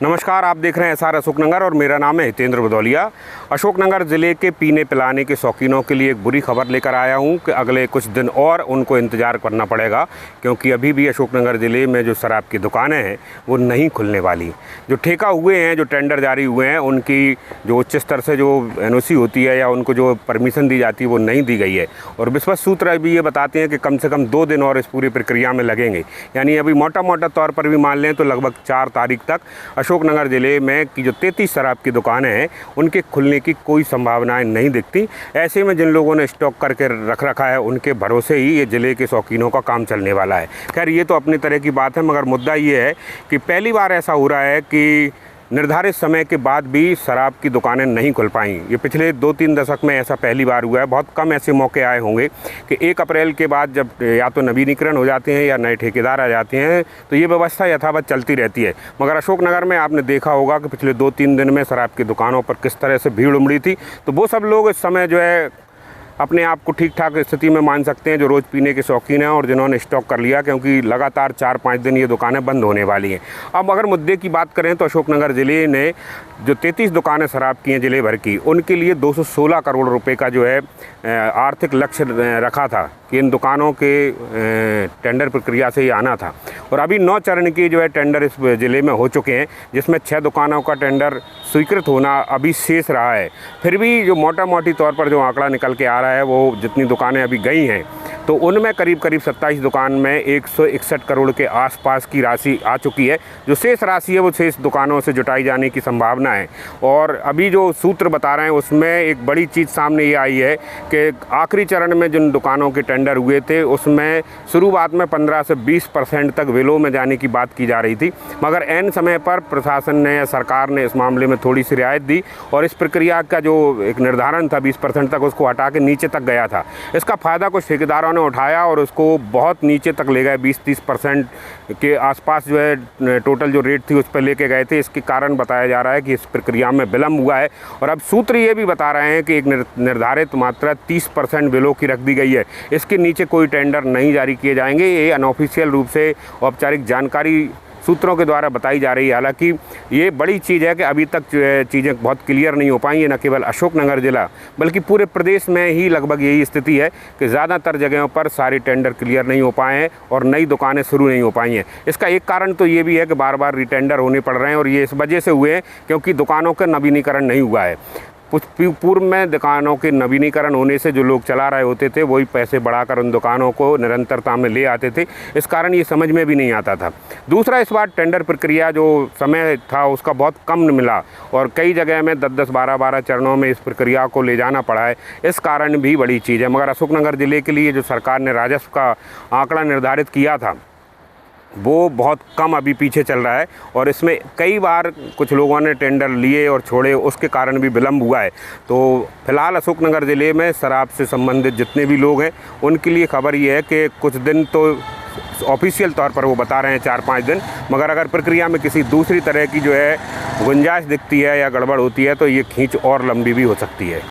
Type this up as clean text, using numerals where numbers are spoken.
नमस्कार, आप देख रहे हैं एसआर अशोकनगर और मेरा नाम है हितेंद्र भदौलिया। अशोकनगर ज़िले के पीने पिलाने के शौकीनों के लिए एक बुरी खबर लेकर आया हूं कि अगले कुछ दिन और उनको इंतज़ार करना पड़ेगा, क्योंकि अभी भी अशोकनगर ज़िले में जो शराब की दुकानें हैं वो नहीं खुलने वाली। जो ठेका हुए हैं, जो टेंडर जारी हुए हैं, उनकी जो उच्च स्तर से जो एनओसी होती है या उनको जो परमिशन दी जाती है वो नहीं दी गई है। और विश्वस्त सूत्र अभी ये बताते हैं कि कम से कम 2 दिन और इस पूरी प्रक्रिया में लगेंगे। यानी अभी मोटा तौर पर भी मान लें तो लगभग 4 तारीख तक अशोकनगर ज़िले में की जो 33 शराब की दुकानें हैं उनके खुलने की कोई संभावनाएं नहीं दिखती। ऐसे में जिन लोगों ने स्टॉक करके रख रखा है उनके भरोसे ही ये ज़िले के शौकीनों का काम चलने वाला है। खैर, ये तो अपनी तरह की बात है, मगर मुद्दा ये है कि पहली बार ऐसा हो रहा है कि निर्धारित समय के बाद भी शराब की दुकानें नहीं खुल पाई। ये पिछले 2-3 दशक में ऐसा पहली बार हुआ है। बहुत कम ऐसे मौके आए होंगे कि 1 अप्रैल के बाद जब या तो नवीनीकरण हो जाते हैं या नए ठेकेदार आ जाते हैं तो ये व्यवस्था यथावत चलती रहती है। मगर अशोकनगर में आपने देखा होगा कि पिछले 2-3 दिन में शराब की दुकानों पर किस तरह से भीड़ उमड़ी थी। तो वो सब लोग इस समय जो है अपने आप को ठीक ठाक स्थिति में मान सकते हैं जो रोज़ पीने के शौकीन हैं और जिन्होंने स्टॉक कर लिया, क्योंकि लगातार 4-5 दिन ये दुकानें बंद होने वाली हैं। अब अगर मुद्दे की बात करें तो अशोकनगर ज़िले ने जो 33 दुकानें शराब की हैं ज़िले भर की, उनके लिए 216 करोड़ रुपए का जो है आर्थिक लक्ष्य रखा था कि इन दुकानों के टेंडर प्रक्रिया से ही आना था। और अभी 9 चरण की जो है टेंडर इस ज़िले में हो चुके हैं, जिसमें 6 दुकानों का टेंडर स्वीकृत होना अभी शेष रहा है। फिर भी जो मोटी तौर पर जो आंकड़ा निकल के आ रहा है, वो जितनी दुकानें अभी गई हैं तो उनमें करीब 27 दुकान में 161 करोड़ के आसपास की राशि आ चुकी है। जो शेष राशि है वो शेष दुकानों से जुटाई जाने की संभावना है। और अभी जो सूत्र बता रहे हैं उसमें एक बड़ी चीज़ सामने ये आई है कि आखिरी चरण में जिन दुकानों के टेंडर हुए थे उसमें शुरुआत में 15 से 20% तक विलो में जाने की बात की जा रही थी, मगर ऐन समय पर प्रशासन ने या सरकार ने इस मामले में थोड़ी सी रियायत दी और इस प्रक्रिया का जो एक निर्धारण था 20% तक, उसको हटा के नीचे तक गया था। इसका फ़ायदा कुछ ठेकेदारों ने उठाया और उसको बहुत नीचे तक ले गए, 20-30% के आसपास जो है टोटल जो रेट थी उस पर लेके गए थे। इसके कारण बताया जा रहा है कि इस प्रक्रिया में विलम्ब हुआ है। और अब सूत्र ये भी बता रहे हैं कि एक निर्धारित मात्रा 30% विलो की रख दी गई है। इसके नीचे कोई टेंडर नहीं जारी किए जाएंगे। ये अनऑफिशियल रूप से औपचारिक जानकारी सूत्रों के द्वारा बताई जा रही है। हालांकि ये बड़ी चीज़ है कि अभी तक जो है चीज़ें बहुत क्लियर नहीं हो पाई हैं, न केवल अशोकनगर ज़िला बल्कि पूरे प्रदेश में ही लगभग यही स्थिति है कि ज़्यादातर जगहों पर सारे टेंडर क्लियर नहीं हो पाए हैं और नई दुकानें शुरू नहीं हो पाई हैं। इसका एक कारण तो ये भी है कि बार बार रीटेंडर होने पड़ रहे हैं और ये इस वजह से हुए हैं क्योंकि दुकानों का नवीनीकरण नहीं हुआ है। कुछ पूर्व में दुकानों के नवीनीकरण होने से जो लोग चला रहे होते थे वही पैसे बढ़ाकर उन दुकानों को निरंतरता में ले आते थे। इस कारण ये समझ में भी नहीं आता था। दूसरा, इस बार टेंडर प्रक्रिया जो समय था उसका बहुत कम मिला और कई जगह में 10-10, 12-12 चरणों में इस प्रक्रिया को ले जाना पड़ा है। इस कारण भी बड़ी चीज़ है। मगर अशोकनगर ज़िले के लिए जो सरकार ने राजस्व का आंकड़ा निर्धारित किया था वो बहुत कम अभी पीछे चल रहा है और इसमें कई बार कुछ लोगों ने टेंडर लिए और छोड़े, उसके कारण भी विलम्ब हुआ है। तो फिलहाल अशोकनगर ज़िले में शराब से संबंधित जितने भी लोग हैं उनके लिए खबर ये है कि कुछ दिन तो ऑफिशियल तौर पर वो बता रहे हैं 4-5 दिन, मगर अगर प्रक्रिया में किसी दूसरी तरह की जो है गुंजाइश दिखती है या गड़बड़ होती है तो ये खींच और लंबी भी हो सकती है।